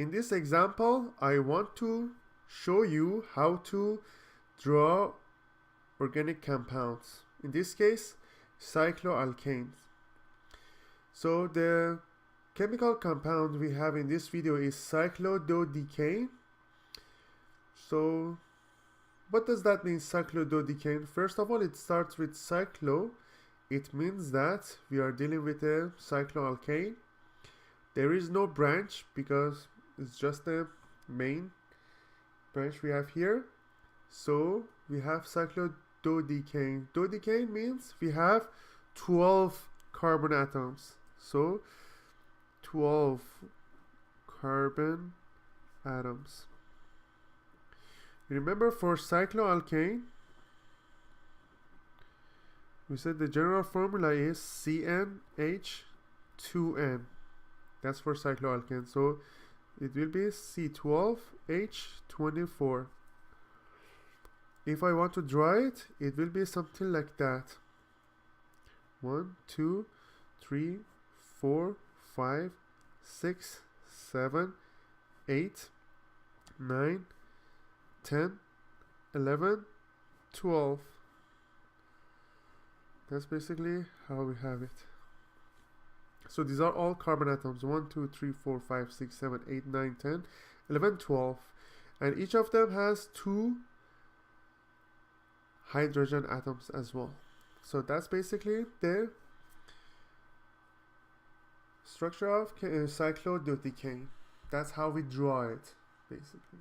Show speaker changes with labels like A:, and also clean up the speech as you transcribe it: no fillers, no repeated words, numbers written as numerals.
A: In this example, I want to show you how to draw organic compounds. In this case, cycloalkanes. So the chemical compound we have in this video is cyclododecane. So what does that mean, cyclododecane? First of all, it starts with cyclo. It means that we are dealing with a cycloalkane. There is no branch because it's just the main branch we have here. So we have cyclododecane. Dodecane means we have 12 carbon atoms. So 12 carbon atoms. Remember, for cycloalkane, we said the general formula is CnH2n. That's for cycloalkane. So it will be C12H24. If I want to draw it, it will be something like that. 1, 2, 3, 4, 5, 6, 7, 8, 9, 10, 11, 12. That's basically how we have it. So these are all carbon atoms. 1, 2, 3, 4, 5, 6, 7, 8, 9, 10, 11, 12. And each of them has 2 hydrogen atoms as well. So that's basically the structure of cyclododecane. That's how we draw it, basically.